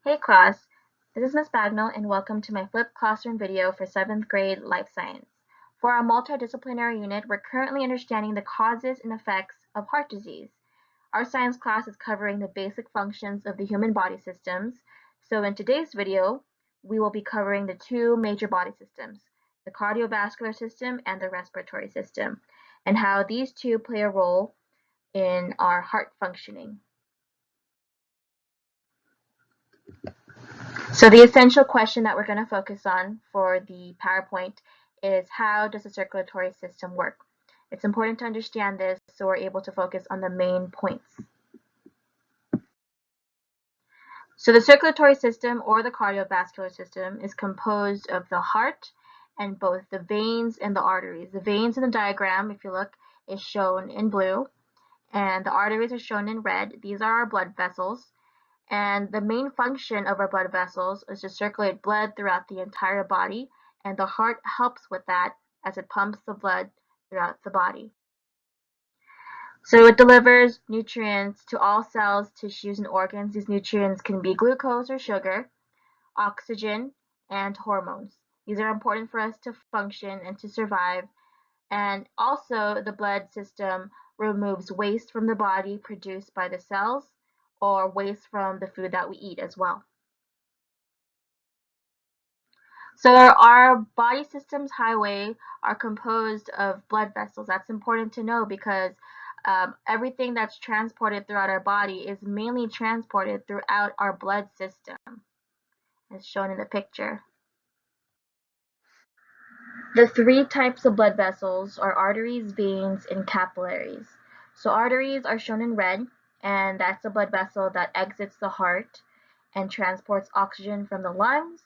Hey class, this is Miss Bagnol and welcome to my flipped classroom video for 7th grade life science. For our multidisciplinary unit, we're currently understanding the causes and effects of heart disease. Our science class is covering the basic functions of the human body systems, so in today's video, we will be covering the two major body systems, the cardiovascular system and the respiratory system, and how these two play a role in our heart functioning. So the essential question that we're going to focus on for the PowerPoint is, how does the circulatory system work? It's important to understand this so we're able to focus on the main points. So the circulatory system, or the cardiovascular system, is composed of the heart and both the veins and the arteries. The veins in the diagram, if you look, is shown in blue, and the arteries are shown in red. These are our blood vessels. And the main function of our blood vessels is to circulate blood throughout the entire body, and the heart helps with that as it pumps the blood throughout the body. So it delivers nutrients to all cells, tissues, and organs. These nutrients can be glucose or sugar, oxygen, and hormones. These are important for us to function and to survive. And also, the blood system removes waste from the body produced by the cells, or waste from the food that we eat as well. So our body system's highway are composed of blood vessels. That's important to know because everything that's transported throughout our body is mainly transported throughout our blood system, as shown in the picture. The three types of blood vessels are arteries, veins, and capillaries. So arteries are shown in red, and that's a blood vessel that exits the heart and transports oxygen from the lungs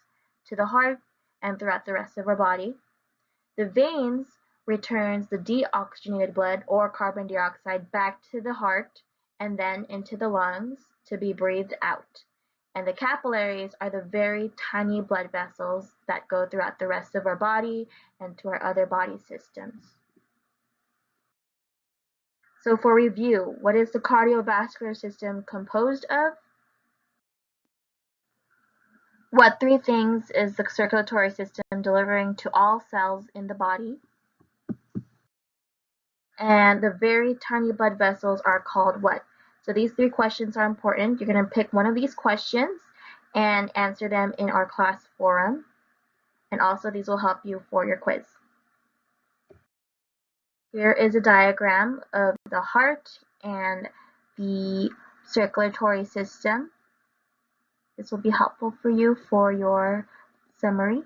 to the heart and throughout the rest of our body. The veins returns the deoxygenated blood or carbon dioxide back to the heart and then into the lungs to be breathed out. And the capillaries are the very tiny blood vessels that go throughout the rest of our body and to our other body systems. So for review, what is the cardiovascular system composed of? What three things is the circulatory system delivering to all cells in the body? And the very tiny blood vessels are called what? So these three questions are important. You're going to pick one of these questions and answer them in our class forum. And also these will help you for your quiz. Here is a diagram of the heart and the circulatory system. This will be helpful for you for your summary.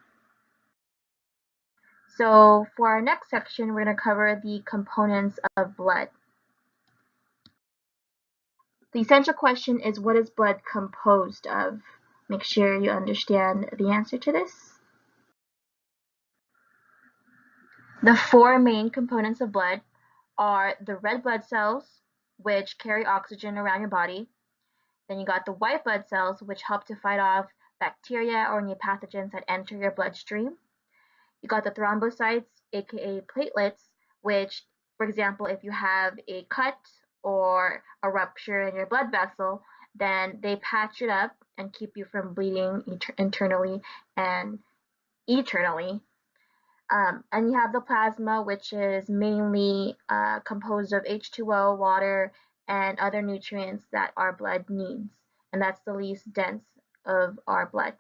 So for our next section, we're going to cover the components of blood. The essential question is, what is blood composed of? Make sure you understand the answer to this. The four main components of blood are the red blood cells, which carry oxygen around your body. Then you got the white blood cells, which help to fight off bacteria or any pathogens that enter your bloodstream. You got the thrombocytes, aka platelets, which, for example, if you have a cut or a rupture in your blood vessel, then they patch it up and keep you from bleeding internally and eternally. And you have the plasma, which is mainly composed of H2O, water, and other nutrients that our blood needs. And that's the least dense of our blood.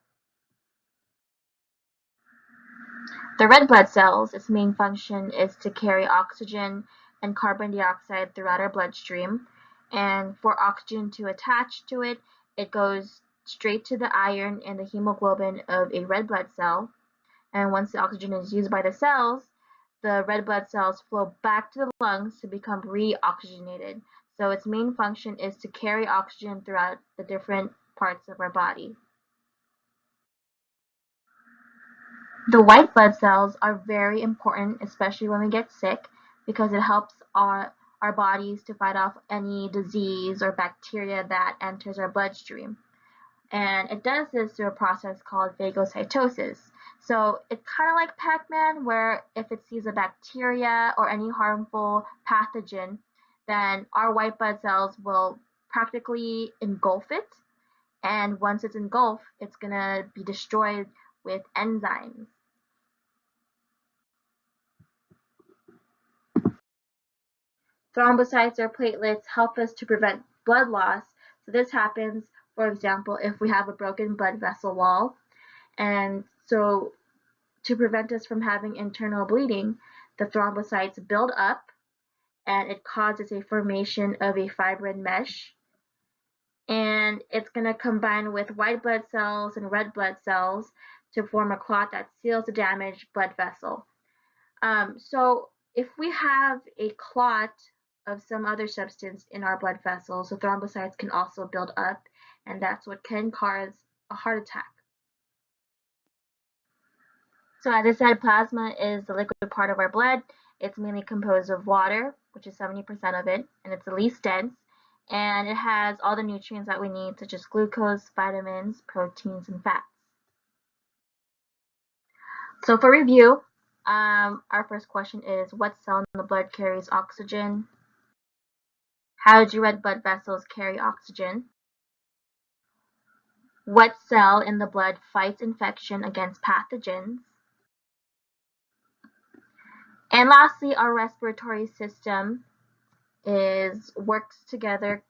The red blood cells, its main function is to carry oxygen and carbon dioxide throughout our bloodstream. And for oxygen to attach to it, it goes straight to the iron and the hemoglobin of a red blood cell. And once the oxygen is used by the cells, the red blood cells flow back to the lungs to become reoxygenated. So its main function is to carry oxygen throughout the different parts of our body. The white blood cells are very important, especially when we get sick, because it helps our bodies to fight off any disease or bacteria that enters our bloodstream. And it does this through a process called phagocytosis. So it's kind of like Pac-Man, where if it sees a bacteria or any harmful pathogen, then our white blood cells will practically engulf it and once it's engulfed, it's going to be destroyed with enzymes. Thrombocytes or platelets help us to prevent blood loss. So this happens, for example, if we have a broken blood vessel wall. And so to prevent us from having internal bleeding, the thrombocytes build up and it causes a formation of a fibrin mesh. And it's going to combine with white blood cells and red blood cells to form a clot that seals the damaged blood vessel. So if we have a clot of some other substance in our blood vessels, the thrombocytes can also build up, and that's what can cause a heart attack. So as I said, plasma is the liquid part of our blood. It's mainly composed of water, which is 70% of it, and it's the least dense, and it has all the nutrients that we need, such as glucose, vitamins, proteins, and fats. So for review, our first question is, what cell in the blood carries oxygen? How do red blood vessels carry oxygen? What cell in the blood fights infection against pathogens? And lastly, our respiratory system works together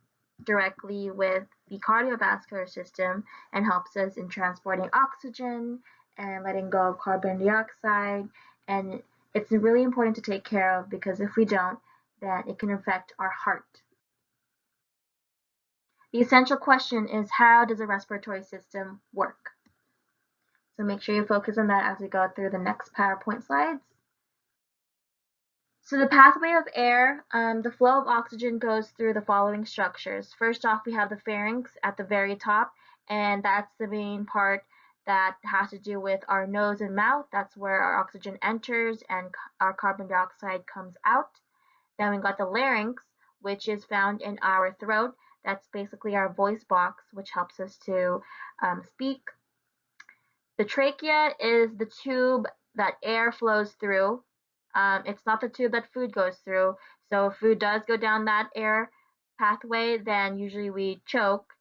directly with the cardiovascular system and helps us in transporting oxygen and letting go of carbon dioxide. And it's really important to take care of, because if we don't, then it can affect our heart. The essential question is, how does the respiratory system work? So make sure you focus on that as we go through the next PowerPoint slides. So the pathway of air, the flow of oxygen goes through the following structures. First off, we have the pharynx at the very top, and that's the main part that has to do with our nose and mouth. That's where our oxygen enters and our carbon dioxide comes out. Then we got the larynx, which is found in our throat. That's basically our voice box, which helps us to speak. The trachea is the tube that air flows through. It's not the tube that food goes through. So if food does go down that air pathway, then usually we choke.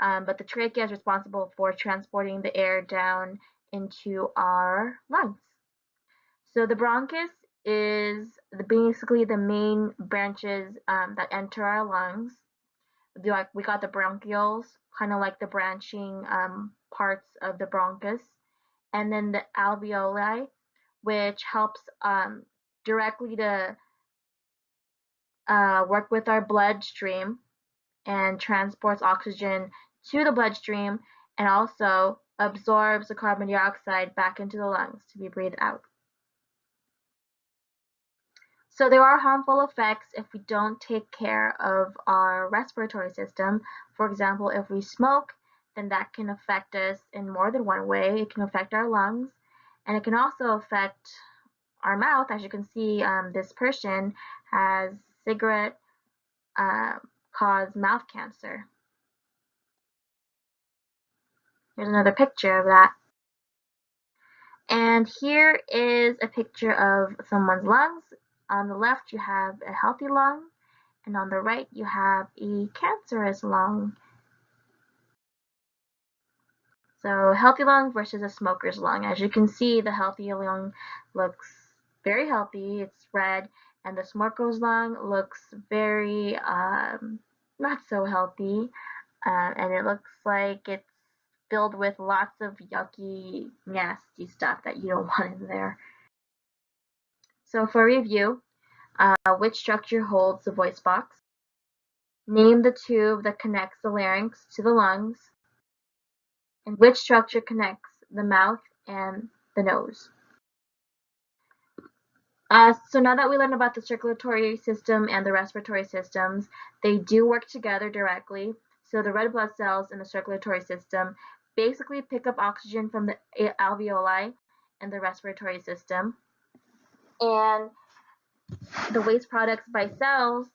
But the trachea is responsible for transporting the air down into our lungs. So the bronchus is basically the main branches that enter our lungs. We got the bronchioles, kind of like the branching parts of the bronchus. And then the alveoli, which helps directly to work with our bloodstream and transports oxygen to the bloodstream, and also absorbs the carbon dioxide back into the lungs to be breathed out. So there are harmful effects if we don't take care of our respiratory system. For example, if we smoke, then that can affect us in more than one way. It can affect our lungs, and it can also affect our mouth. As you can see, this person has cigarette caused mouth cancer. Here's another picture of that. And here is a picture of someone's lungs. On the left, you have a healthy lung, and on the right, you have a cancerous lung. So healthy lung versus a smoker's lung. As you can see, the healthy lung looks very healthy. It's red, and the smoker's lung looks very not so healthy, and it looks like it's filled with lots of yucky, nasty stuff that you don't want in there. So for review, which structure holds the voice box? Name the tube that connects the larynx to the lungs. And which structure connects the mouth and the nose? So now that we learned about the circulatory system and the respiratory systems, they do work together directly. So the red blood cells in the circulatory system basically pick up oxygen from the alveoli in the respiratory system. And the waste products by cells,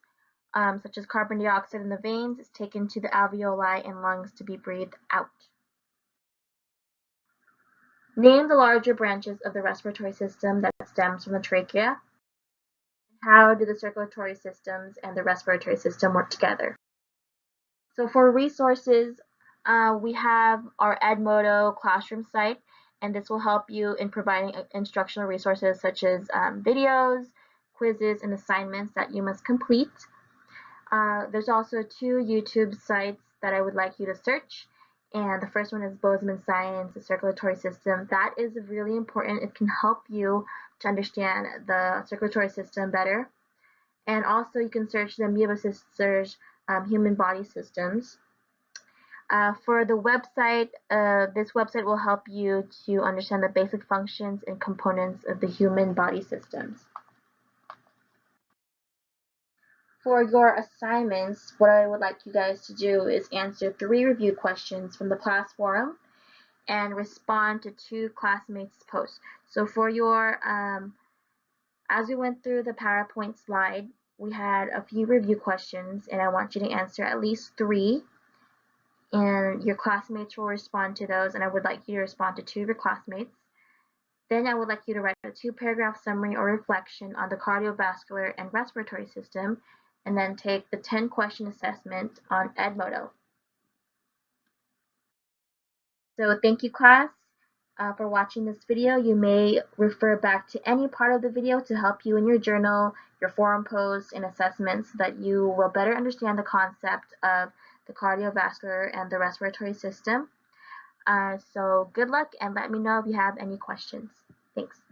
such as carbon dioxide in the veins, is taken to the alveoli and lungs to be breathed out. Name the larger branches of the respiratory system that stems from the trachea. How do the circulatory systems and the respiratory system work together? So for resources, We have our Edmodo classroom site, and this will help you in providing instructional resources such as videos, quizzes, and assignments that you must complete. There's also 2 YouTube sites that I would like you to search, and the first one is Bozeman Science, the circulatory system. That is really important. It can help you to understand the circulatory system better. And also you can search the Amoeba Sisters Human Body Systems. For the website, this website will help you to understand the basic functions and components of the human body systems. For your assignments, what I would like you guys to do is answer 3 review questions from the class forum and respond to 2 classmates' posts. So for your, as we went through the PowerPoint slide, we had a few review questions, and I want you to answer at least 3. And your classmates will respond to those, and I would like you to respond to 2 of your classmates. Then I would like you to write a 2-paragraph summary or reflection on the cardiovascular and respiratory system, and then take the 10-question assessment on Edmodo. So thank you, class, for watching this video. You may refer back to any part of the video to help you in your journal, your forum posts, and assessments so that you will better understand the concept of the cardiovascular and the respiratory system. So good luck, and let me know if you have any questions. Thanks.